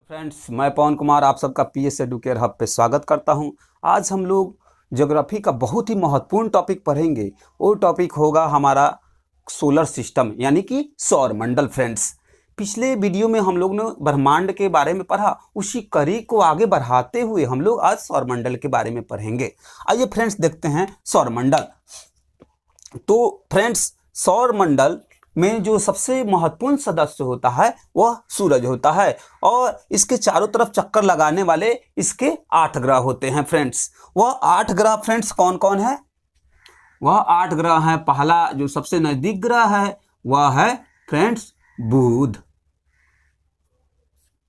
Friends, मैं पवन कुमार आप सबका पीएस एडुकेयर हब पे स्वागत करता हूं। आज हम लोग ज्योग्राफी का बहुत ही महत्वपूर्ण टॉपिक पढ़ेंगे। वो टॉपिक होगा हमारा सोलर सिस्टम यानी कि सौर मंडल। फ्रेंड्स, पिछले वीडियो में हम लोग ने ब्रह्मांड के बारे में पढ़ा, उसी कड़ी को आगे बढ़ाते हुए हम लोग आज सौर मंडल के बारे में पढ़ेंगे। आइए फ्रेंड्स देखते हैं सौर मंडल। तो फ्रेंड्स, सौर मंडल में जो सबसे महत्वपूर्ण सदस्य होता है वह सूरज होता है और इसके चारों तरफ चक्कर लगाने वाले इसके 8 ग्रह होते हैं। फ्रेंड्स, वह 8 ग्रह फ्रेंड्स कौन कौन है? वह 8 ग्रह हैं। पहला जो सबसे नजदीक ग्रह है वह है फ्रेंड्स बुध।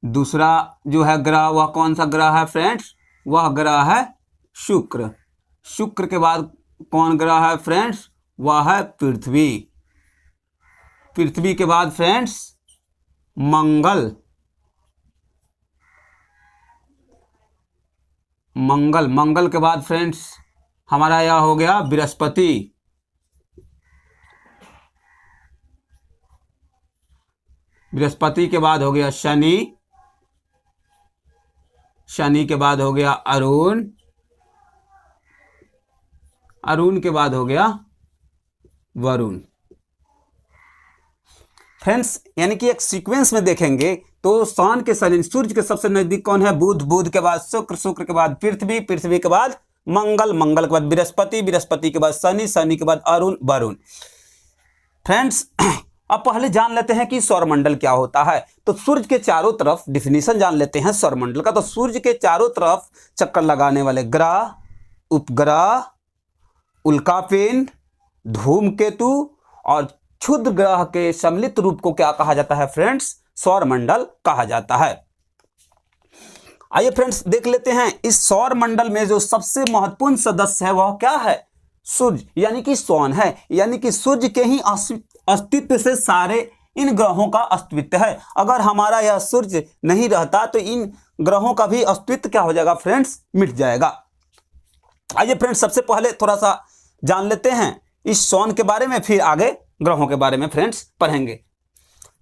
दूसरा जो है ग्रह वह कौन सा ग्रह है फ्रेंड्स? वह ग्रह है शुक्र। शुक्र के बाद कौन ग्रह है फ्रेंड्स? वह है पृथ्वी। पृथ्वी के बाद फ्रेंड्स मंगल। मंगल के बाद फ्रेंड्स हमारा यह हो गया बृहस्पति। बृहस्पति के बाद हो गया शनि। शनि के बाद हो गया अरुण। अरुण के बाद हो गया वरुण। फ्रेंड्स, यानी कि एक सीक्वेंस में देखेंगे तो सन के सूर्य के सबसे नजदीक कौन है? बुध। बुध के बाद शुक्र। शुक्र के बाद पृथ्वी। पृथ्वी के बाद मंगल। मंगल के बाद बृहस्पति। बृहस्पति के बाद शनि। शनि के बाद अरुण वरुण। फ्रेंड्स, अब पहले जान लेते हैं कि सौरमंडल क्या होता है। तो सूर्य के चारों तरफ डिफिनीशन जान लेते हैं सौरमंडल का। तो सूर्य के चारों तरफ चक्कर लगाने वाले ग्रह, उपग्रह, उल्कापिंड, धूमकेतु और क्षुद्र ग्रह के सम्मिलित रूप को क्या कहा जाता है फ्रेंड्स? सौरमंडल कहा जाता है। आइए फ्रेंड्स देख लेते हैं इस सौरमंडल में जो सबसे महत्वपूर्ण सदस्य है वह क्या है? सूर्य यानी कि सन है। यानी कि सूर्य के ही अस्तित्व से सारे इन ग्रहों का अस्तित्व है। अगर हमारा यह सूर्य नहीं रहता तो इन ग्रहों का भी अस्तित्व क्या हो जाएगा फ्रेंड्स? मिट जाएगा। आइए फ्रेंड्स सबसे पहले थोड़ा सा जान लेते हैं इस सन के बारे में, फिर आगे ग्रहों के बारे में फ्रेंड्स पढ़ेंगे।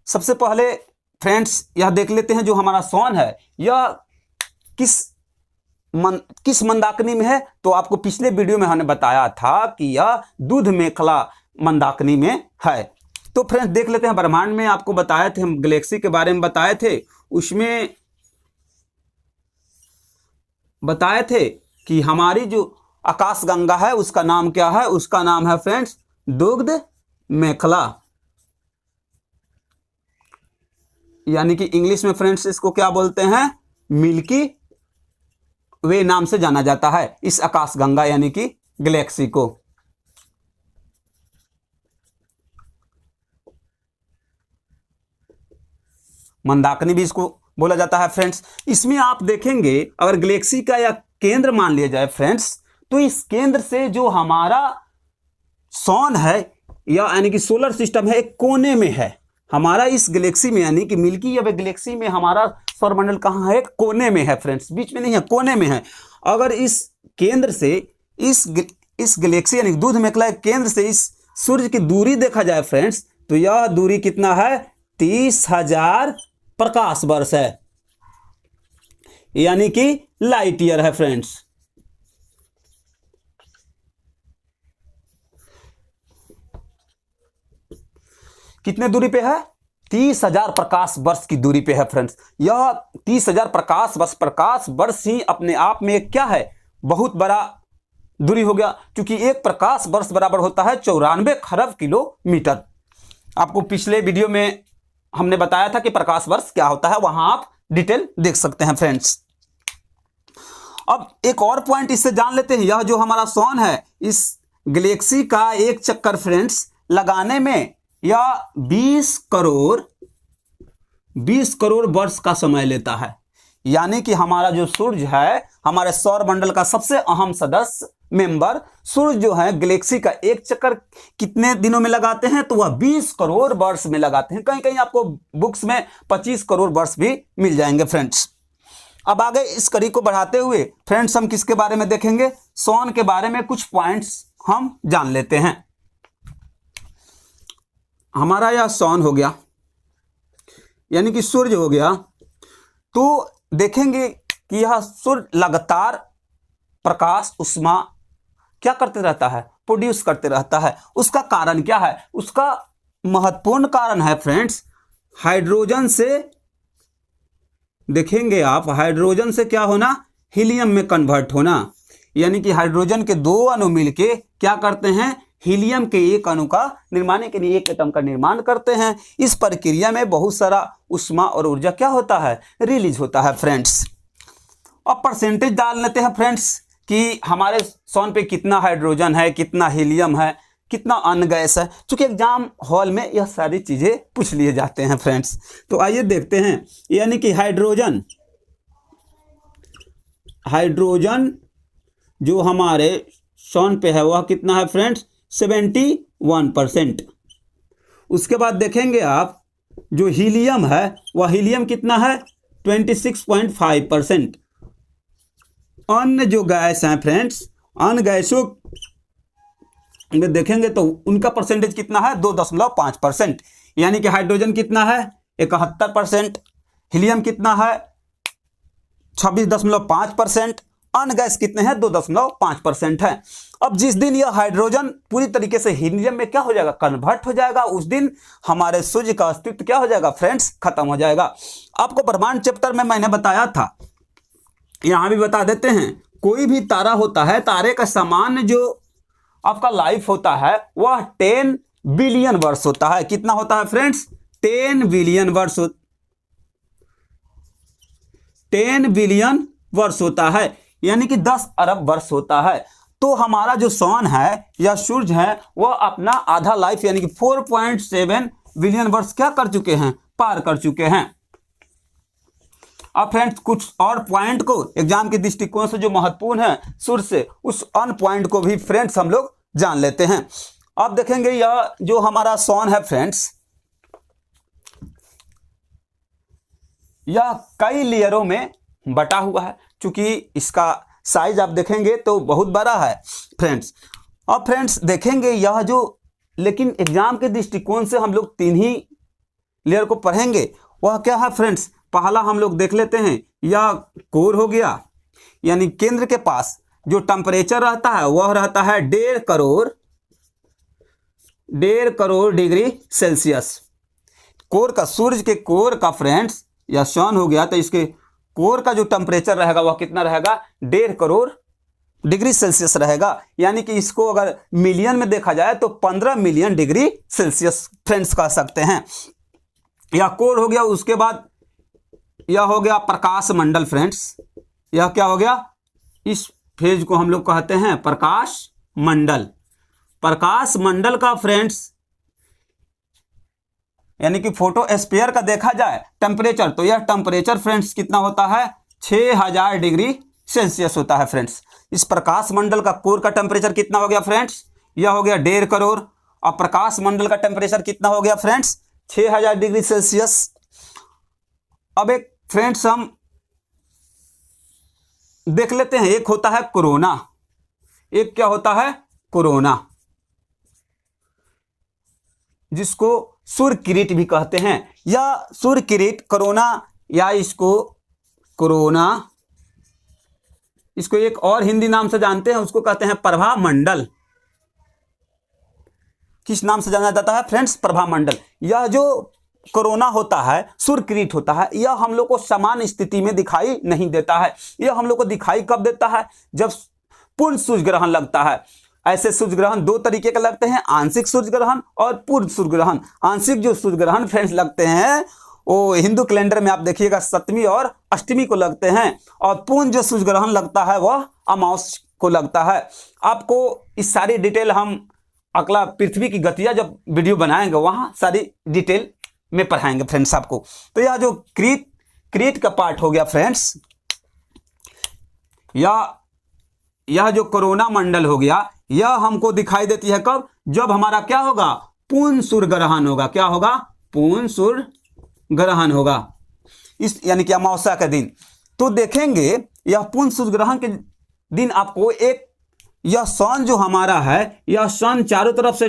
सबसे पहले फ्रेंड्स यह देख लेते हैं जो हमारा सन है यह किस मंदाकिनी में है। तो आपको पिछले वीडियो में हमने बताया था कि यह दूध मेखला मंदाकिनी में है। तो फ्रेंड्स देख लेते हैं ब्रह्मांड में आपको बताए थे, हम गैलेक्सी के बारे में बताए थे। उसमें बताए थे कि हमारी जो आकाशगंगा है उसका नाम क्या है? उसका नाम है फ्रेंड्स दुग्ध मेखला। यानी कि इंग्लिश में फ्रेंड्स इसको क्या बोलते हैं? मिल्की वे नाम से जाना जाता है इस आकाशगंगा यानी कि गैलेक्सी को। मंदाकिनी भी इसको बोला जाता है फ्रेंड्स। इसमें आप देखेंगे अगर गैलेक्सी का या केंद्र मान लिया जाए फ्रेंड्स, तो इस केंद्र से जो हमारा सन है या यानी कि सोलर सिस्टम है एक कोने में है। हमारा इस गैलेक्सी में यानी कि मिल्की वे गैलेक्सी में हमारा सौरमंडल कहाँ है? कोने में है फ्रेंड्स, बीच में नहीं है, कोने में है। अगर इस केंद्र से इस गैलेक्सी यानी दूध मेखला केंद्र से इस सूर्य की दूरी देखा जाए फ्रेंड्स, तो यह दूरी कितना है? 30,000 प्रकाश वर्ष है, यानी कि लाइट ईयर है फ्रेंड्स। कितने दूरी पे है? 30,000 प्रकाश वर्ष की दूरी पे है फ्रेंड्स। यह 30,000 प्रकाश वर्ष ही अपने आप में क्या है? बहुत बड़ा दूरी हो गया, क्योंकि एक प्रकाश वर्ष बराबर होता है 94 खरब किलोमीटर। आपको पिछले वीडियो में हमने बताया था कि प्रकाश वर्ष क्या होता है, वहां आप डिटेल देख सकते हैं फ्रेंड्स। अब एक और पॉइंट इससे जान लेते हैं। यह जो हमारा सन है इस गैलेक्सी का एक चक्कर फ्रेंड्स लगाने में यह 20 करोड़ वर्ष का समय लेता है। यानी कि हमारा जो सूर्य है, हमारे सौरमंडल का सबसे अहम सदस्य मेंबर सूर्य जो है गैलेक्सी का एक चक्कर कितने दिनों में लगाते हैं? तो वह 20 करोड़ वर्ष में लगाते हैं। कहीं कहीं आपको बुक्स में 25 करोड़ वर्ष भी मिल जाएंगे फ्रेंड्स। अब आगे इस कड़ी को बढ़ाते हुए फ्रेंड्स हम किसके बारे में देखेंगे? सन के बारे में कुछ पॉइंट्स हम जान लेते हैं। हमारा यह सन हो गया, यानी कि सूर्य हो गया। तो देखेंगे कि यह सूर्य लगातार प्रकाश उष्मा क्या करते रहता है, प्रोड्यूस करते रहता है। उसका कारण क्या है? उसका महत्वपूर्ण कारण है फ्रेंड्स हाइड्रोजन से, देखेंगे आप, हाइड्रोजन से क्या होना, हीलियम में कन्वर्ट होना। यानी कि हाइड्रोजन के दो अणु मिलके क्या करते हैं, हीलियम के एक अणु का निर्माण के लिए एक एटम का निर्माण करते हैं। इस प्रक्रिया में बहुत सारा उष्मा और ऊर्जा क्या होता है, रिलीज होता है फ्रेंड्स। अब परसेंटेज डाल लेते हैं फ्रेंड्स कि हमारे सोन पे कितना हाइड्रोजन है, कितना हीलियम है, कितना अन्य गैस है। चूंकि एग्जाम हॉल में यह सारी चीजें पूछ लिए जाते हैं फ्रेंड्स। तो आइए देखते हैं। यानी कि हाइड्रोजन जो हमारे सोन पे है वह कितना है फ्रेंड्स, 71%। उसके बाद देखेंगे आप जो हीलियम है वह हीलियम कितना है, 26.5%। अन्य जो गैस हैं फ्रेंड्स, अन्य गैसों में देखेंगे तो उनका परसेंटेज कितना है, 2.5%। यानी कि हाइड्रोजन कितना है, 71%, हीलियम कितना है, 26.5%, अन्य गैस कितने हैं, 2.5% है। अब जिस दिन यह हाइड्रोजन पूरी तरीके से हीलियम में क्या हो जाएगा, कन्वर्ट हो जाएगा, उस दिन हमारे सूर्य का अस्तित्व क्या हो जाएगा फ्रेंड्स, खत्म हो जाएगा। आपको ब्रह्मांड चैप्टर में मैंने बताया था, यहां भी बता देते हैं। कोई भी तारा होता है, तारे का सामान्य जो आपका लाइफ होता है वह 10 बिलियन वर्ष होता है। कितना होता है फ्रेंड्स, 10 बिलियन वर्ष, 10 बिलियन वर्ष होता है, यानी कि 10 अरब वर्ष होता है। तो हमारा जो सन है या सूर्य है वह अपना आधा लाइफ यानी कि 4.7 बिलियन वर्ष क्या कर चुके हैं, पार कर चुके हैं। अब फ्रेंड्स कुछ और पॉइंट को एग्जाम के दृष्टिकोण से जो महत्वपूर्ण है सूर्य से, उस अन्य पॉइंट को भी फ्रेंड्स हम लोग जान लेते हैं। अब देखेंगे यह जो हमारा सन है फ्रेंड्स, यह कई लेयरों में बटा हुआ है। चूंकि इसका साइज आप देखेंगे तो बहुत बड़ा है फ्रेंड्स। अब फ्रेंड्स देखेंगे यह जो, लेकिन एग्जाम के दृष्टिकोण से हम लोग 3 ही लेयर को पढ़ेंगे। वह क्या है फ्रेंड्स, पहला हम लोग देख लेते हैं, यह कोर हो गया, यानी केंद्र के पास जो टेम्परेचर रहता है वह रहता है 1.5 करोड़ डिग्री सेल्सियस। कोर का, सूर्य के कोर का फ्रेंड्स या सन हो गया, तो इसके कोर का जो टेम्परेचर रहेगा वह कितना रहेगा, 1.5 करोड़ डिग्री सेल्सियस रहेगा। यानी कि इसको अगर मिलियन में देखा जाए तो 15 मिलियन डिग्री सेल्सियस फ्रेंड्स कह सकते हैं। यह कोर हो गया। उसके बाद यह हो गया प्रकाश मंडल फ्रेंड्स। यह क्या हो गया, इस फेज को हम लोग कहते हैं प्रकाश मंडल। प्रकाश मंडल का फ्रेंड्स यानी कि फोटोस्फीयर का देखा जाए टेम्परेचर, तो यह टेम्परेचर फ्रेंड्स कितना होता है, 6000 डिग्री सेल्सियस होता है फ्रेंड्स। इस प्रकाश मंडल का कोर का टेम्परेचर कितना हो गया फ्रेंड्स, यह हो गया 1.5 करोड़। और प्रकाश मंडल का टेम्परेचर कितना हो गया फ्रेंड्स, 6000 डिग्री सेल्सियस। अब एक फ्रेंड्स हम देख लेते हैं, एक होता है कोरोना, एक क्या होता है कोरोना, जिसको सूर्य किरीट भी कहते हैं, या सूर्य किरीट कोरोना, या इसको कोरोना, इसको एक और हिंदी नाम से जानते हैं, उसको कहते हैं प्रभा मंडल। किस नाम से जाना जाता है फ्रेंड्स, प्रभा मंडल। यह जो कोरोना होता है, सूर्य किरीट होता है, यह हम लोग को समान स्थिति में दिखाई नहीं देता है। यह हम लोग को दिखाई कब देता है, जब पूर्ण सूर्य ग्रहण लगता है। ऐसे सूर्य ग्रहण 2 तरीके के लगते हैं, आंशिक सूर्य ग्रहण और पूर्ण सूर्य ग्रहण। आंशिक जो सूर्य ग्रहण फ्रेंड्स लगते हैं वो हिंदू कैलेंडर में आप देखिएगा 7वीं और 8वीं को लगते हैं, और पूर्ण जो सूर्य ग्रहण लगता है वह अमावस को लगता है। आपको इस सारी डिटेल हम अगला पृथ्वी की गतियां जब वीडियो बनाएंगे वहां सारी डिटेल में पढ़ाएंगे फ्रेंड्स आपको। तो यह जो क्रीट का पार्ट हो गया फ्रेंड्स, यह जो कोरोना मंडल हो गया, यह हमको दिखाई देती है कब, जब हमारा क्या होगा, पूर्ण सूर्य ग्रहण होगा। क्या होगा, पूर्ण सूर्य ग्रहण होगा, इस यानी कि अमावस्या के दिन। तो देखेंगे यह पूर्ण सूर्य ग्रहण के दिन आपको एक, यह सन जो हमारा है, यह सन चारों तरफ से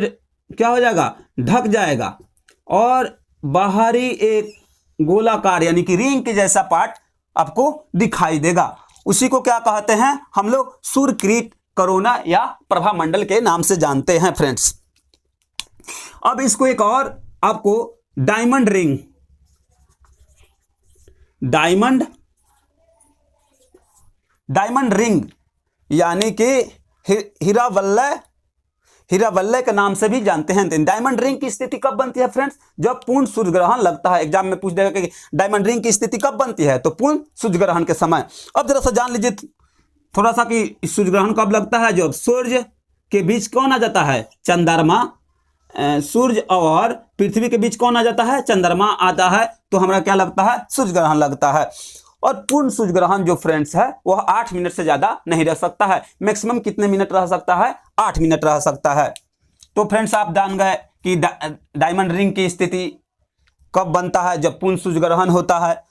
क्या हो जाएगा, ढक जाएगा, और बाहरी एक गोलाकार यानी कि रिंग के जैसा पार्ट आपको दिखाई देगा। उसी को क्या कहते हैं हम लोग? सूर्यकृत कोरोना या प्रभामंडल के नाम से जानते हैं फ्रेंड्स। अब इसको एक और आपको डायमंड रिंग, डायमंड रिंग यानी कि हीरावल्लय के नाम से भी जानते हैं। डायमंड रिंग की स्थिति कब बनती है फ्रेंड्स? जब पूर्ण सूर्य ग्रहण लगता है। एग्जाम में पूछ देगा कि डायमंड रिंग की स्थिति कब बनती है, तो पूर्ण सूर्य ग्रहण के समय। अब जरा सा जान लीजिए थोड़ा सा कि सूर्य ग्रहण कब लगता है? जब सूर्य के बीच कौन आ जाता है? चंद्रमा। सूर्य और पृथ्वी के बीच कौन आ जाता है? चंद्रमा आता है, तो हमारा क्या लगता है? सूर्य ग्रहण लगता है। और पूर्ण सूर्य ग्रहण जो फ्रेंड्स है वह 8 मिनट से ज्यादा नहीं रह सकता है। मैक्सिमम कितने मिनट रह सकता है? 8 मिनट रह सकता है। तो फ्रेंड्स आप जान गए कि डायमंड रिंग की स्थिति कब बनता है? जब पूर्ण सूर्य ग्रहण होता है।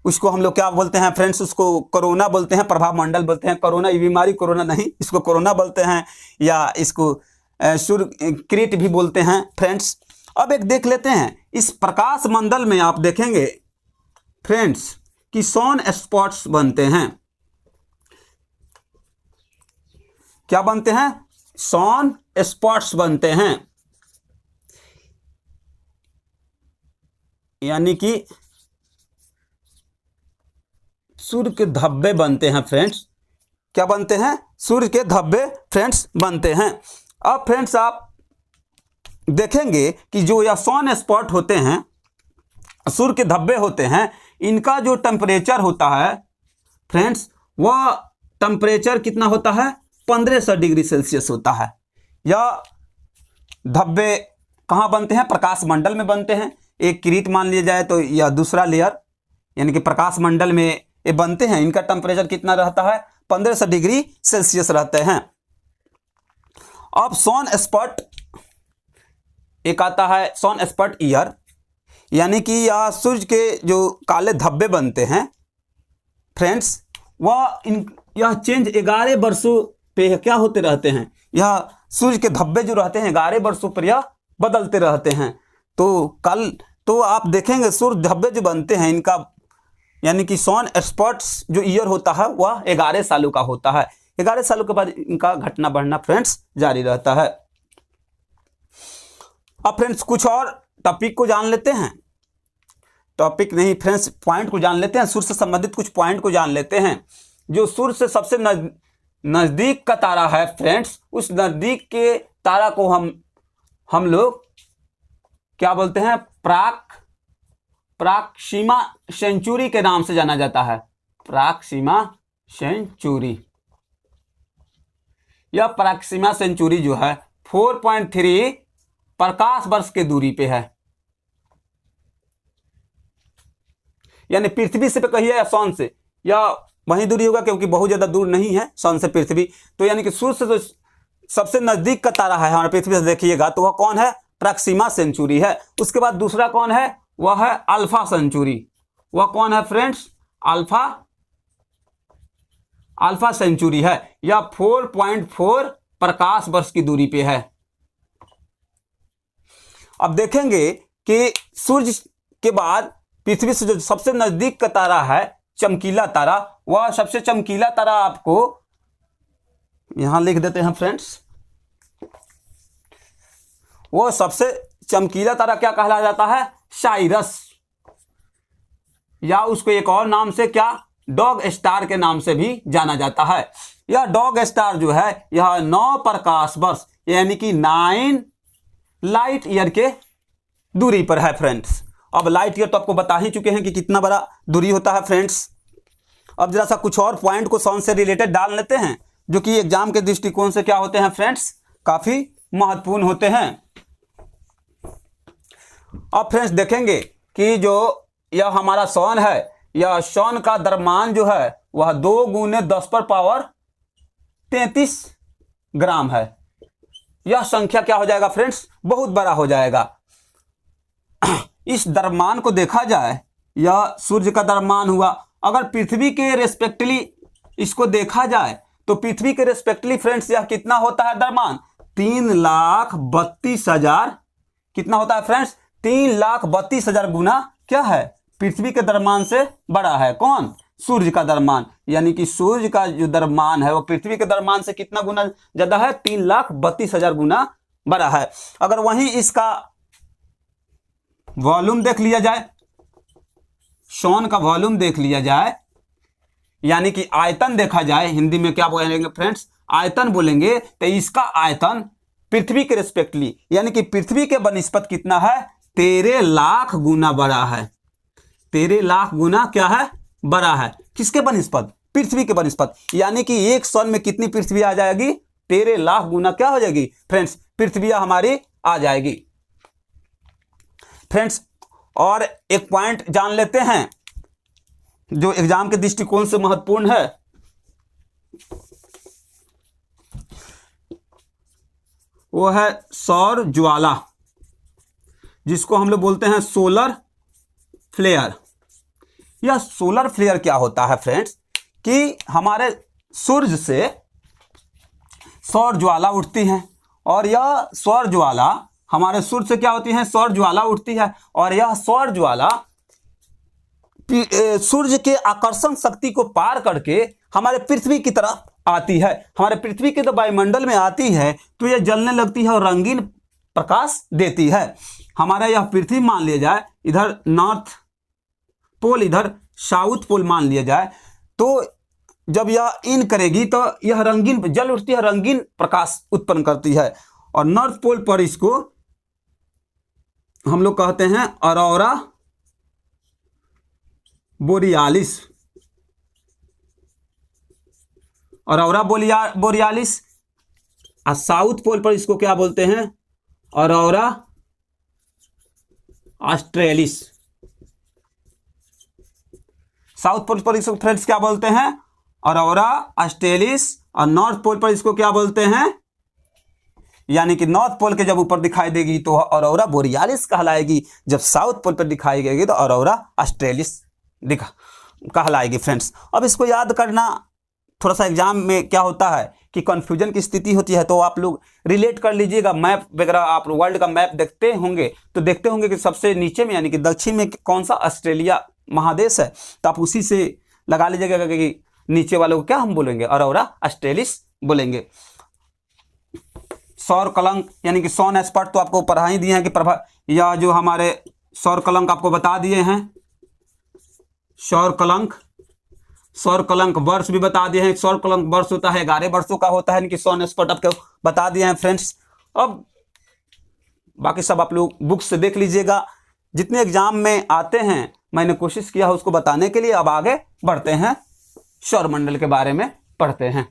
उसको हम लोग क्या बोलते हैं फ्रेंड्स? उसको कोरोना बोलते हैं, प्रभामंडल बोलते हैं। कोरोना ये बीमारी कोरोना नहीं, इसको कोरोना बोलते हैं या इसको सूर्यकृत भी बोलते हैं फ्रेंड्स। अब एक देख लेते हैं, इस प्रकाश मंडल में आप देखेंगे फ्रेंड्स कि सन स्पॉट्स बनते हैं। क्या बनते हैं? सन स्पॉट्स बनते हैं, यानी कि सूर्य के धब्बे बनते हैं फ्रेंड्स। क्या बनते हैं? सूर्य के धब्बे फ्रेंड्स बनते हैं। अब फ्रेंड्स आप देखेंगे कि जो यह सन स्पॉट होते हैं, सूर्य के धब्बे होते हैं, इनका जो टेम्परेचर होता है फ्रेंड्स, वह टेम्परेचर कितना होता है? 1500 डिग्री सेल्सियस होता है। यह धब्बे कहाँ बनते हैं? प्रकाश मंडल में बनते हैं। एक किरीट मान लिया जाए तो यह दूसरा लेयर, यानी कि प्रकाश मंडल में ये बनते हैं। इनका टेम्परेचर कितना रहता है? 1500 डिग्री सेल्सियस रहते हैं। अब सन स्पॉट एक आता है, सन स्पॉट ईयर, यानी कि यह सूर्य के जो काले धब्बे बनते हैं फ्रेंड्स, यह चेंज 11 वर्षों पे क्या होते रहते हैं? यह सूर्य के धब्बे जो रहते हैं 11 वर्षों पर यह बदलते रहते हैं। तो आप देखेंगे सूर्य धब्बे जो बनते हैं इनका, यानी कि सन स्पॉट्स जो ईयर होता है वह 11 सालों का होता है। 11 सालों के बाद इनका घटना बढ़ना फ्रेंड्स जारी रहता है। अब फ्रेंड्स कुछ और टॉपिक को जान लेते हैं। टॉपिक नहीं फ्रेंड्स, पॉइंट को जान लेते हैं। सूर्य से संबंधित कुछ पॉइंट को जान लेते हैं। जो सूर्य से सबसे नजदीक का तारा है फ्रेंड्स, उस नजदीक के तारा को हम लोग क्या बोलते हैं? प्राक्सीमा सेंचुरी के नाम से जाना जाता है। प्राक्सीमा सेंचुरी। यह प्राक्सीमा सेंचुरी जो है 4.3 प्रकाश वर्ष के दूरी पे है, यानी पृथ्वी से पे कहिए या सन से, या वही दूरी होगा क्योंकि बहुत ज्यादा दूर नहीं है सन से पृथ्वी। तो यानी कि सूर्य से तो सबसे नजदीक का तारा है हमारे पृथ्वी से देखिएगा तो वह कौन है? प्रक्सिमा सेंचुरी है। उसके बाद दूसरा कौन है? वह है अल्फा सेंचुरी। वह कौन है फ्रेंड्स? अल्फा सेंचुरी है। यह 4.4 प्रकाश वर्ष की दूरी पे है। अब देखेंगे कि सूर्य के बाद पृथ्वी से जो सबसे नजदीक का तारा है चमकीला तारा, वह सबसे चमकीला तारा आपको यहां लिख देते हैं फ्रेंड्स। वो सबसे चमकीला तारा क्या कहला जाता है? साइरस, या उसको एक और नाम से क्या, डॉग स्टार के नाम से भी जाना जाता है। यह डॉग स्टार जो है यह 9 प्रकाश वर्ष यानी कि 9 लाइट ईयर के दूरी पर है फ्रेंड्स। अब लाइट ईयर तो आपको बता ही चुके हैं कि कितना बड़ा दूरी होता है फ्रेंड्स। अब जरा सा कुछ और पॉइंट को सन से रिलेटेड डाल लेते हैं जो कि एग्जाम के दृष्टिकोण से क्या होते हैं फ्रेंड्स, काफी महत्वपूर्ण होते हैं। अब फ्रेंड्स देखेंगे कि जो यह हमारा सन है, यह सन का द्रव्यमान जो है वह 2 × 10⁻33 ग्राम है। यह संख्या क्या हो जाएगा फ्रेंड्स, बहुत बड़ा हो जाएगा। इस द्रव्यमान को देखा जाए, यह सूर्य का द्रव्यमान हुआ। अगर पृथ्वी के रेस्पेक्टिवली इसको देखा जाए तो पृथ्वी के रेस्पेक्टिवली फ्रेंड्स यह कितना होता है द्रव्यमान, 3,32,000 कितना होता है फ्रेंड्स, 3,32,000 गुना क्या है, पृथ्वी के द्रव्यमान से बड़ा है। कौन, सूर्य का द्रव्यमान, यानी कि सूर्य का जो द्रव्यमान है वो पृथ्वी के द्रव्यमान से कितना गुना ज्यादा है, 3,32,000 गुना बड़ा है। अगर वहीं इसका वॉल्यूम देख लिया जाए, सोन का वॉल्यूम देख लिया जाए, यानी कि आयतन देखा जाए, हिंदी में क्या बोलेंगे फ्रेंड्स, आयतन बोलेंगे, तो इसका आयतन पृथ्वी के रिस्पेक्टली, यानी कि पृथ्वी के बनिस्पत कितना है, 13 लाख गुना बड़ा है। 13 लाख गुना क्या है, बड़ा है। किसके बनिस्पत, पृथ्वी के बनिस्पत, यानी कि एक सन में कितनी पृथ्वी आ जाएगी, 13 लाख गुना क्या हो जाएगी फ्रेंड्स, पृथ्वी हमारी आ जाएगी फ्रेंड्स। और एक पॉइंट जान लेते हैं जो एग्जाम के दृष्टिकोण से महत्वपूर्ण है, वो है सौर ज्वाला, जिसको हम लोग बोलते हैं सोलर फ्लेयर। यह सोलर फ्लेयर क्या होता है फ्रेंड्स, कि हमारे सूर्य से सौर ज्वाला उठती है, और यह सौर ज्वाला हमारे सूर्य से क्या होती है, सौर ज्वाला उठती है, और यह सौर ज्वाला सूर्य के आकर्षण शक्ति को पार करके हमारे पृथ्वी की तरफ आती है। हमारे पृथ्वी के तो वायुमंडल में आती है तो यह जलने लगती है और रंगीन प्रकाश देती है। हमारा यह पृथ्वी मान लिया जाए, इधर नॉर्थ पोल, इधर साउथ पोल मान लिया जाए, तो जब यह इन करेगी तो यह रंगीन जल उठती है, रंगीन प्रकाश उत्पन्न करती है। और नॉर्थ पोल पर इसको हम लोग कहते हैं ऑरोरा बोरियालिस, ऑरोरा बोरियालिस। और साउथ पोल पर इसको क्या बोलते हैं, ऑरोरा ऑस्ट्रेलिस। साउथ पोल पर इसको फ्रेंड्स क्या बोलते हैं, ऑरोरा ऑस्ट्रेलिस। और नॉर्थ पोल पर इसको क्या बोलते हैं, यानी कि नॉर्थ पोल के जब ऊपर दिखाई देगी तो ऑरोरा बोरियालिस कहलाएगी, जब साउथ पोल पर दिखाई देगी तो ऑरोरा ऑस्ट्रेलिस कहलाएगी फ्रेंड्स। अब इसको याद करना, थोड़ा सा एग्जाम में क्या होता है कि कंफ्यूजन की स्थिति होती है, तो आप लोग रिलेट कर लीजिएगा। मैप वगैरह आप वर्ल्ड का मैप देखते होंगे तो देखते होंगे कि सबसे नीचे में यानी कि दक्षिण में कौन सा ऑस्ट्रेलिया महादेश है, तो आप उसी से लगा लीजिएगा कि नीचे वालों को क्या हम बोलेंगे, ऑरोरा ऑस्ट्रेलिस बोलेंगे। सौर कलंक यानी कि सौन एक्सपर्ट तो आपको पढ़ा ही दिए हैं कि प्रभा, या जो हमारे सौर कलंक आपको बता दिए हैं, सौर कलंक वर्ष भी बता दिए हैं। सौर कलंक वर्ष होता है 11 वर्षों का होता है, यानी कि सौन एक्सपर्ट आपको बता दिए हैं फ्रेंड्स। अब बाकी सब आप लोग बुक से देख लीजिएगा, जितने एग्जाम में आते हैं मैंने कोशिश किया है उसको बताने के लिए। अब आगे बढ़ते हैं, सौरमंडल के बारे में पढ़ते हैं।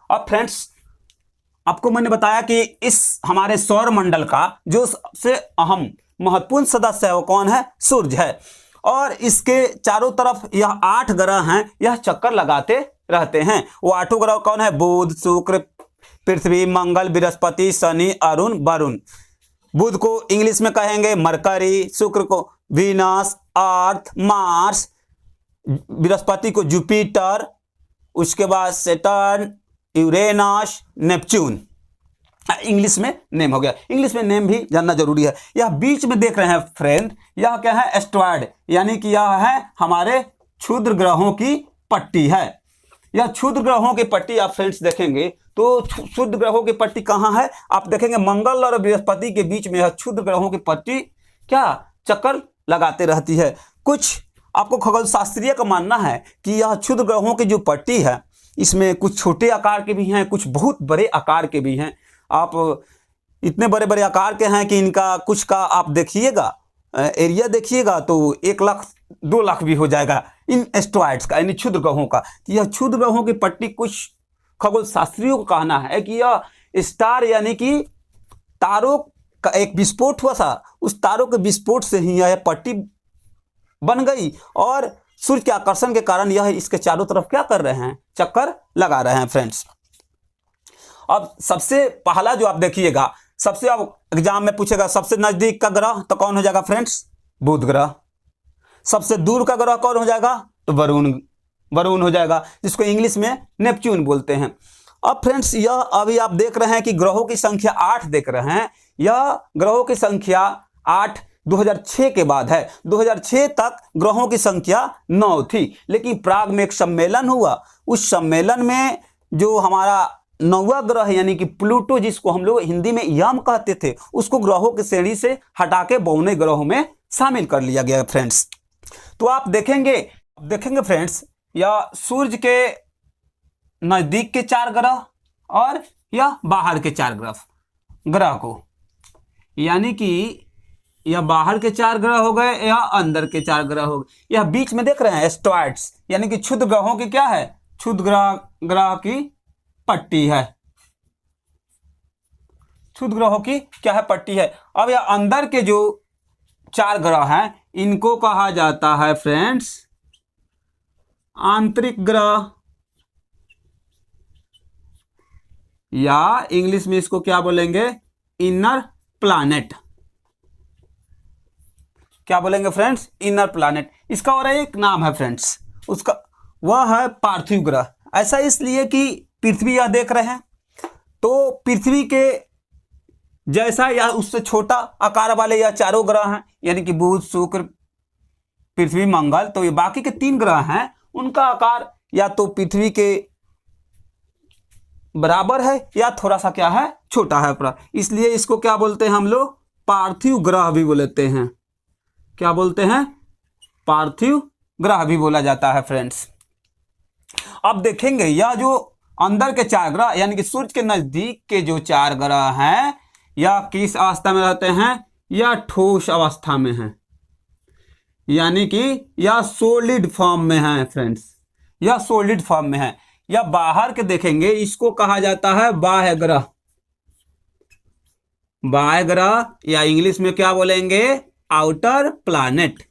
अब फ्रेंड्स आपको मैंने बताया कि इस हमारे सौर मंडल का जो सबसे अहम महत्वपूर्ण सदस्य है वो कौन है, सूर्य है। और इसके चारों तरफ यह 8 ग्रह हैं, यह चक्कर लगाते रहते हैं। वो 8 ग्रह कौन है, बुध, शुक्र, पृथ्वी, मंगल, बृहस्पति, शनि, अरुण, वरुण। बुध को इंग्लिश में कहेंगे मरकरी, शुक्र को वीनस, अर्थ, मार्स, बृहस्पति को जुपिटर, उसके बाद सैटर्न, यूरेनस, नेपच्यून। इंग्लिश में नेम हो गया, इंग्लिश में नेम भी जानना जरूरी है। यह बीच में देख रहे हैं फ्रेंड, यह क्या है, एस्ट्रॉयड, यानी कि यह है हमारे क्षुद्र ग्रहों की पट्टी है। यह क्षुद्र ग्रहों की पट्टी आप फ्रेंड्स देखेंगे तो क्षुद्र ग्रहों की पट्टी कहाँ है, आप देखेंगे मंगल और बृहस्पति के बीच में यह क्षुद्र ग्रहों की पट्टी क्या चक्कर लगाते रहती है। कुछ आपको खगोल शास्त्रीय का मानना है कि यह क्षुद्र ग्रहों की जो पट्टी है इसमें कुछ छोटे आकार के भी हैं, कुछ बहुत बड़े आकार के भी हैं। आप इतने बड़े बड़े आकार के हैं कि इनका कुछ का आप देखिएगा एरिया देखिएगा तो 1 लाख 2 लाख भी हो जाएगा इन एस्ट्रॉयड्स का, यानी क्षुद्र ग्रहों का। यह क्षुद्र ग्रहों की पट्टी कुछ खगोल शास्त्रियों का कहना है कि यह स्टार यानी कि तारों का एक विस्फोट हुआ था, उस तारों के विस्फोट से ही यह पट्टी बन गई और सूर्य के आकर्षण के कारण यह इसके चारों तरफ क्या कर रहे हैं, चक्कर लगा रहे हैं फ्रेंड्स। अब सबसे पहला जो आप देखिएगा, सबसे अब एग्जाम में पूछेगा सबसे नजदीक का ग्रह तो कौन हो जाएगा फ्रेंड्स, बुध ग्रह। सबसे दूर का ग्रह कौन हो जाएगा, तो वरुण हो जाएगा, जिसको इंग्लिश में नेपच्यून बोलते हैं। अब फ्रेंड्स यह अभी आप देख रहे हैं कि ग्रहों की संख्या 8 देख रहे हैं। यह ग्रहों की संख्या 8 2006 के बाद है। 2006 तक ग्रहों की संख्या 9 थी, लेकिन प्राग में एक सम्मेलन हुआ। उस सम्मेलन में जो हमारा 9वां ग्रह यानी कि प्लूटो, जिसको हम लोग हिंदी में यम कहते थे, उसको ग्रहों की श्रेणी से हटा के 52 ग्रहों में शामिल कर लिया गया फ्रेंड्स। तो आप देखेंगे फ्रेंड्स, या सूर्य के नजदीक के 4 ग्रह और या बाहर के 4 ग्रह को, यानी कि या बाहर के 4 ग्रह हो गए या अंदर के 4 ग्रह हो गए। यह बीच में देख रहे हैं एस्ट्रॉइड्स, यानी कि क्षुद्र ग्रहों की क्या है, क्षुद्र ग्रह की पट्टी है, क्षुद्र ग्रहों की क्या है, पट्टी है। अब यह अंदर के जो 4 ग्रह हैं, इनको कहा जाता है फ्रेंड्स आंतरिक ग्रह, या इंग्लिश में इसको क्या बोलेंगे, इनर प्लैनेट। क्या बोलेंगे फ्रेंड्स, इनर प्लैनेट। इसका और एक नाम है फ्रेंड्स, उसका वह है पार्थिव ग्रह। ऐसा इसलिए कि पृथ्वी यह देख रहे हैं, तो पृथ्वी के जैसा या उससे छोटा आकार वाले यह 4 ग्रह हैं, यानी कि बुध, शुक्र, पृथ्वी, मंगल। तो ये बाकी के 3 ग्रह हैं, उनका आकार या तो पृथ्वी के बराबर है या थोड़ा सा क्या है, छोटा है पूरा। इसलिए इसको क्या बोलते हैं हम लोग, पार्थिव ग्रह भी बोलते हैं। क्या बोलते हैं, पार्थिव ग्रह भी बोला जाता है फ्रेंड्स। अब देखेंगे यह जो अंदर के 4 ग्रह यानी कि सूर्य के नजदीक के जो 4 ग्रह हैं, या किस अवस्था में रहते हैं, या ठोस अवस्था में हैं, यानी कि या सॉलिड फॉर्म में हैं फ्रेंड्स, या सॉलिड फॉर्म में है। या बाहर के देखेंगे, इसको कहा जाता है बाह्य ग्रह, बाह्य ग्रह, या इंग्लिश में क्या बोलेंगे, आउटर प्लैनेट।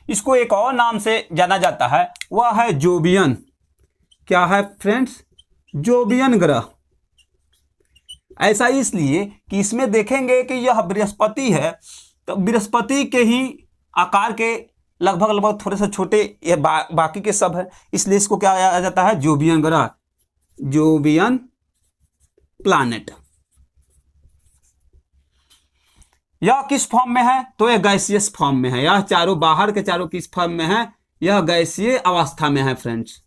इसको एक और नाम से जाना जाता है, वह है जोवियन। क्या है फ्रेंड्स, जोवियन ग्रह। ऐसा इसलिए कि इसमें देखेंगे कि यह बृहस्पति है, तो बृहस्पति के ही आकार के लगभग थोड़े से छोटे ये बाकी के सब है, इसलिए इसको क्या कहा जाता है, जोवियन ग्रह, जोवियन प्लैनेट। यह किस फॉर्म में है, तो यह गैसियस फॉर्म में है। यह चारों बाहर के 4 किस फॉर्म में है, यह गैसीय अवस्था में है फ्रेंड्स,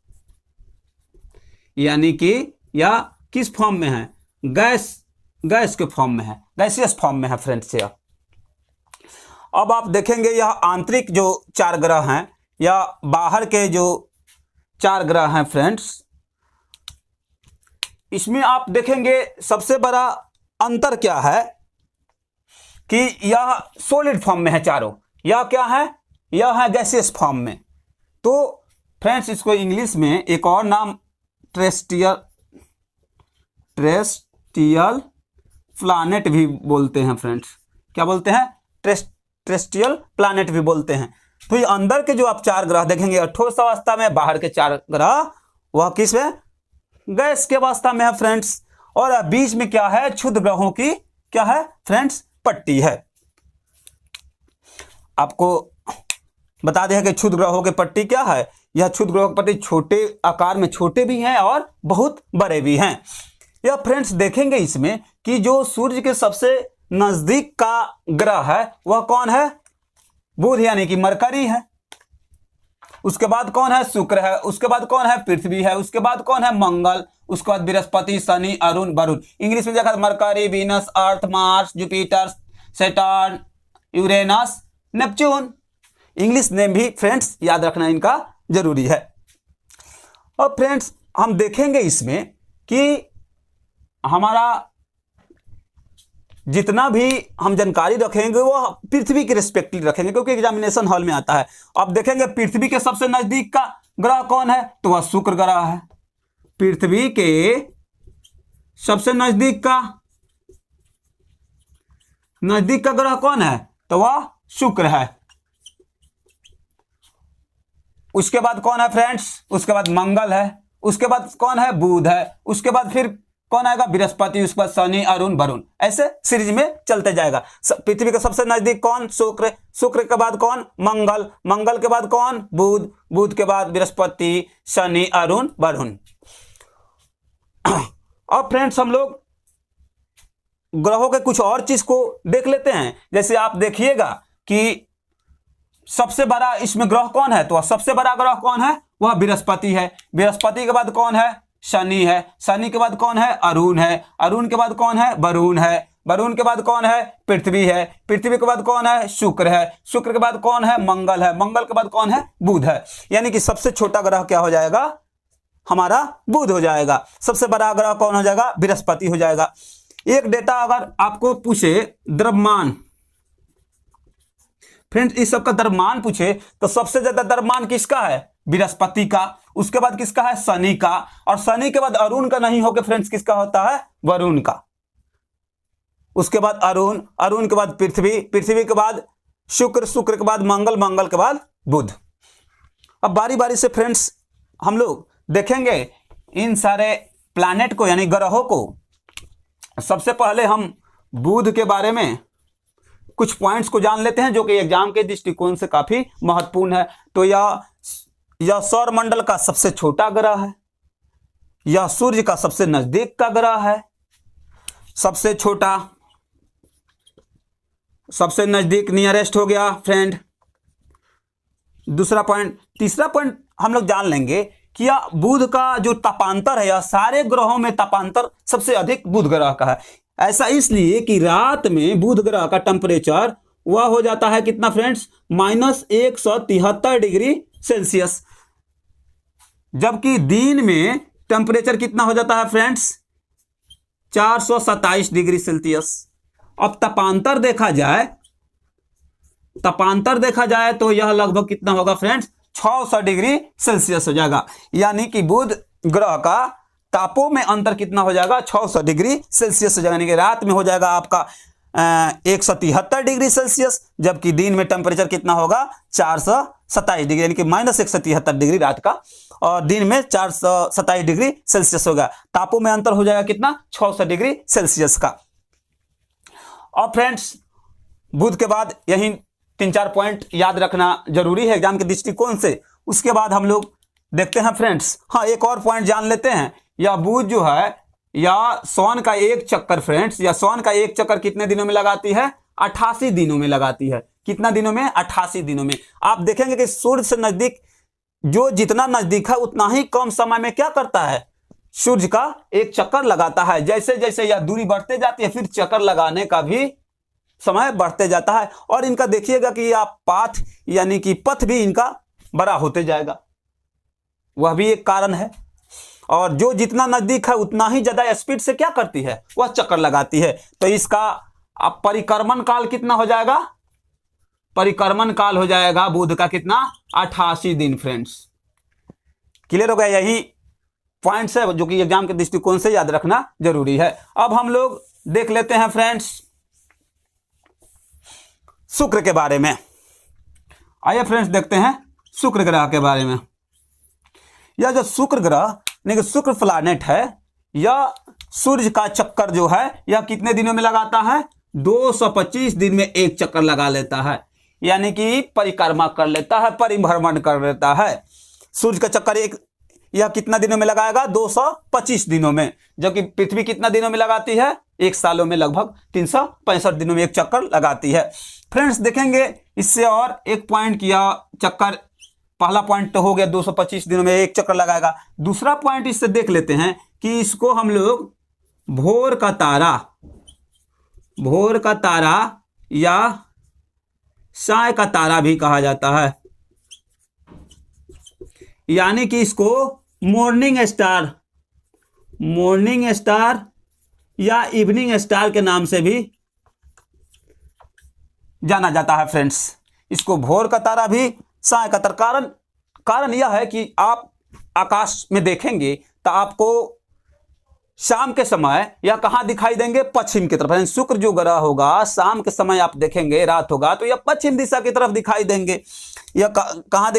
यानी कि यह किस फॉर्म में है, गैस के फॉर्म में है, गैसियस फॉर्म में है फ्रेंड्स यह। अब आप देखेंगे यह आंतरिक जो 4 ग्रह हैं या बाहर के जो 4 ग्रह हैं फ्रेंड्स, इसमें आप देखेंगे सबसे बड़ा अंतर क्या है कि यह सॉलिड फॉर्म में है चारों, यह क्या है, यह है गैसियस फॉर्म में। तो फ्रेंड्स इसको इंग्लिश में एक और नाम टेरेस्ट्रियल प्लैनेट भी बोलते हैं फ्रेंड्स। क्या बोलते हैं, टेरेस्ट्रियल प्लैनेट भी बोलते हैं। तो ये अंदर के जो आप 4 ग्रह देखेंगे ठोस अवस्था में, बाहर के 4 ग्रह वह किस में, गैस के अवस्था में है फ्रेंड्स। और बीच में क्या है, क्षुद्र ग्रहों की क्या है फ्रेंड्स, पट्टी है। आपको बता दें कि क्षुद्र ग्रहों की पट्टी क्या है, यह क्षुद्र ग्रहों की पट्टी छोटे आकार में छोटे भी हैं और बहुत बड़े भी हैं। यह फ्रेंड्स देखेंगे इसमें कि जो सूर्य के सबसे नजदीक का ग्रह है वह कौन है, बुध यानी कि मरकरी है। उसके बाद कौन है, शुक्र है। उसके बाद कौन है, पृथ्वी है। उसके बाद कौन है, मंगल। उसके बाद बृहस्पति, शनि, अरुण, वरुण। इंग्लिश में देखा Mercury, Venus, Earth, Mars, Jupiter, Saturn, Uranus, Neptune. English name भी फ्रेंड्स याद रखना इनका जरूरी है। और फ्रेंड्स हम देखेंगे इसमें कि हमारा जितना भी हम जानकारी रखेंगे वो पृथ्वी के रिस्पेक्टिव रखेंगे, क्योंकि एग्जामिनेशन हॉल में आता है। अब देखेंगे पृथ्वी के सबसे नजदीक का ग्रह कौन है, तो वह शुक्र ग्रह है। पृथ्वी के सबसे नजदीक का ग्रह कौन है, तो वह शुक्र है। उसके बाद कौन है फ्रेंड्स, उसके बाद मंगल है। उसके बाद कौन है, बुध है। उसके बाद फिर कौन आएगा, बृहस्पति। उसके बाद शनि, अरुण, वरुण। ऐसे सीरीज में चलते जाएगा। पृथ्वी के सबसे नजदीक कौन, शुक्र। शुक्र के बाद कौन, मंगल। मंगल के बाद कौन, बुध। बुध के बाद बृहस्पति, शनि, अरुण, वरुण। अब फ्रेंड्स हम लोग ग्रहों के कुछ और चीज को देख लेते हैं। जैसे आप देखिएगा कि सबसे बड़ा इसमें ग्रह कौन है, तो सबसे बड़ा ग्रह कौन है, वह बृहस्पति है। बृहस्पति के बाद कौन है, शनि है। शनि के बाद कौन है, अरुण है। अरुण के बाद कौन है, वरुण है। वरुण के बाद कौन है, पृथ्वी है। पृथ्वी के बाद कौन है, शुक्र है। शुक्र के बाद कौन है, मंगल है। मंगल के बाद कौन है, बुध है। यानी कि सबसे छोटा ग्रह क्या हो जाएगा, हमारा बुध हो जाएगा। सबसे बड़ा ग्रह कौन हो जाएगा, बृहस्पति हो जाएगा। एक डेटा अगर आपको पूछे द्रव्यमान, फ्रेंड्स इस सब का द्रव्यमान पूछे तो सबसे ज्यादा द्रव्यमान किसका है, बृहस्पति का। उसके बाद किसका है, शनि का। और शनि के बाद अरुण का नहीं होकर फ्रेंड्स किसका होता है, वरुण का। उसके बाद अरुण, अरुण के बाद पृथ्वी, पृथ्वी के बाद शुक्र, शुक्र के बाद मंगल, मंगल के बाद बुध। अब बारी बारी से फ्रेंड्स हम लोग देखेंगे इन सारे प्लैनेट को यानी ग्रहों को। सबसे पहले हम बुध के बारे में कुछ पॉइंट्स को जान लेते हैं जो कि एग्जाम के दृष्टिकोण से काफी महत्वपूर्ण है। तो यह सौर मंडल का सबसे छोटा ग्रह है। यह सूर्य का सबसे नजदीक का ग्रह है। सबसे छोटा, सबसे नजदीक, नियरेस्ट हो गया फ्रेंड, दूसरा पॉइंट। तीसरा पॉइंट हम लोग जान लेंगे कि यह बुध का जो तापांतर है, यह सारे ग्रहों में तापांतर सबसे अधिक बुध ग्रह का है। ऐसा इसलिए कि रात में बुध ग्रह का टेम्परेचर वह हो जाता है कितना फ्रेंड्स, -173 डिग्री सेल्सियस, जबकि दिन में टेम्परेचर कितना हो जाता है फ्रेंड्स, 427 डिग्री सेल्सियस। अब तापांतर देखा जाए तो यह लगभग कितना होगा फ्रेंड्स, 600 डिग्री सेल्सियस हो जाएगा। यानी कि बुध ग्रह का तापों में अंतर कितना हो जाएगा, 600 डिग्री सेल्सियस हो जाएगा। यानी कि रात में हो जाएगा आपका 173 डिग्री सेल्सियस, जबकि दिन में टेम्परेचर कितना होगा, 427 डिग्री, यानी कि -173 डिग्री रात का और दिन में 427 डिग्री सेल्सियस होगा। तापों में अंतर हो जाएगा कितना, 600 डिग्री सेल्सियस का। और फ्रेंड्स बुध के बाद यही 3-4 पॉइंट याद रखना जरूरी है एग्जाम के दृष्टिकोण से। उसके बाद हम लोग देखते हैं फ्रेंड्स, हाँ एक और पॉइंट जान लेते हैं। यह बुध जो है या सन का एक चक्कर फ्रेंड्स, या सन का एक चक्कर कितने दिनों में लगाती है, 88 दिनों में लगाती है। कितना दिनों में, 88 दिनों में। आप देखेंगे कि सूर्य से नजदीक, जो जितना नजदीक है उतना ही कम समय में क्या करता है, सूर्य का एक चक्कर लगाता है। जैसे जैसे यह दूरी बढ़ते जाती है फिर चक्कर लगाने का भी समय बढ़ते जाता है। और इनका देखिएगा कि यह पाथ यानी कि पथ भी इनका बड़ा होते जाएगा, वह भी एक कारण है। और जो जितना नजदीक है उतना ही ज्यादा स्पीड से क्या करती है, वह चक्कर लगाती है। तो इसका अब परिक्रमण काल कितना हो जाएगा, परिक्रमण काल हो जाएगा बुध का कितना, 88 दिन फ्रेंड्स। क्लियर हो गया, यही पॉइंट्स है जो कि एग्जाम के दृष्टिकोण से याद रखना जरूरी है। अब हम लोग देख लेते हैं फ्रेंड्स शुक्र के बारे में। आइए फ्रेंड्स देखते हैं शुक्र ग्रह के बारे में। यह जो शुक्र ग्रह यानी कि शुक्र प्लैनेट है, यह सूर्य का चक्कर जो है यह कितने दिनों में लगाता है, 225 दिन में एक चक्कर लगा लेता है। यानी कि परिक्रमा कर लेता है, परिभ्रमण कर लेता है। सूर्य का चक्कर यह कितना दिनों में लगाएगा, 225 दिनों में। जबकि पृथ्वी कितना दिनों में लगाती है, एक सालों में लगभग 365 दिनों में एक चक्कर लगाती है। फ्रेंड्स देखेंगे इससे और एक पॉइंट किया, चक्कर पहला पॉइंट तो हो गया 225 दिनों में एक चक्कर लगाएगा। दूसरा पॉइंट इससे देख लेते हैं कि इसको हम लोग भोर का तारा या साय का तारा भी कहा जाता है। यानी कि इसको मॉर्निंग स्टार या इवनिंग स्टार के नाम से भी जाना जाता है फ्रेंड्स। इसको भोर का तारा भी, साय का तारा। कारण यह है कि आप आकाश में देखेंगे तो आपको शाम के समय यह कहां दिखाई देंगे, पश्चिम की तरफ। शुक्र जो ग्रह होगा शाम के समय आप देखेंगे, रात होगा तो यह पश्चिम दिशा की तरफ दिखाई देंगे। यह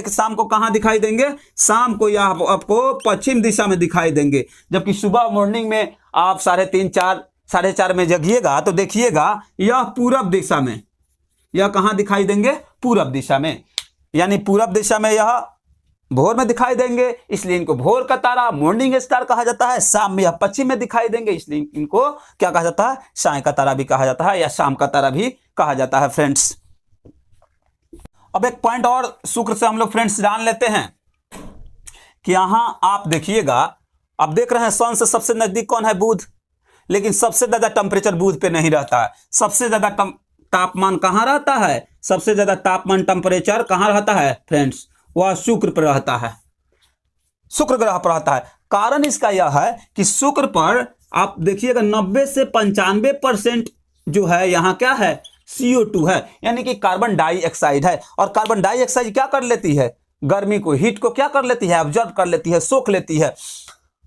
शाम को कहां दिखाई देंगे, शाम को यह आपको पश्चिम दिशा में दिखाई देंगे। जबकि सुबह मॉर्निंग में आप 3:30 4:30 में जगिएगा तो देखिएगा यह पूरब दिशा में, यह कहां दिखाई देंगे, पूरब दिशा में। यानी पूरब दिशा में यह भोर में दिखाई देंगे, इसलिए इनको भोर का तारा, मॉर्निंग स्टार कहा जाता है। शाम में या पश्चिम में दिखाई देंगे, इसलिए इनको क्या कहा जाता है, साय का तारा भी कहा जाता है या शाम का तारा भी कहा जाता है फ्रेंड्स। अब एक पॉइंट और शुक्र से हम लोग फ्रेंड्स जान लेते हैं कि यहां आप देखिएगा, आप देख रहे हैं सन से सबसे नजदीक कौन है, बुध, लेकिन सबसे ज्यादा टेम्परेचर बुध पे नहीं रहता है। सबसे ज्यादा तापमान कहां रहता है, सबसे ज्यादा तापमान टेम्परेचर कहां रहता है फ्रेंड्स, वह शुक्र पर रहता है, शुक्र ग्रह पर रहता है। कारण इसका यह है कि शुक्र पर आप देखिएगा 90 से 95% जो है यहाँ क्या है, CO2 है, यानी कि कार्बन डाइऑक्साइड है। और कार्बन डाइऑक्साइड क्या कर लेती है, गर्मी को, हीट को क्या कर लेती है, ऑब्जर्व कर लेती है, सोख लेती है,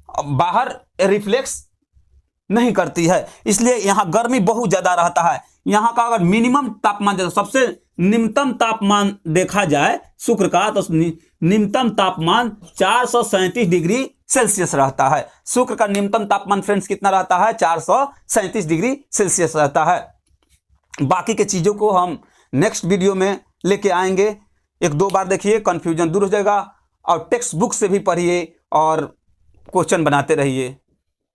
बाहर रिफ्लेक्स नहीं करती है, इसलिए यहाँ गर्मी बहुत ज्यादा रहता है। यहाँ का अगर मिनिमम तापमान, सबसे निम्नतम तापमान देखा जाए शुक्र का, तो निम्नतम तापमान 437 डिग्री सेल्सियस रहता है। शुक्र का निम्नतम तापमान फ्रेंड्स कितना रहता है, 437 डिग्री सेल्सियस रहता है। बाकी के चीजों को हम नेक्स्ट वीडियो में लेके आएंगे। एक दो बार देखिए, कंफ्यूजन दूर हो जाएगा, और टेक्स्ट बुक से भी पढ़िए और क्वेश्चन बनाते रहिए।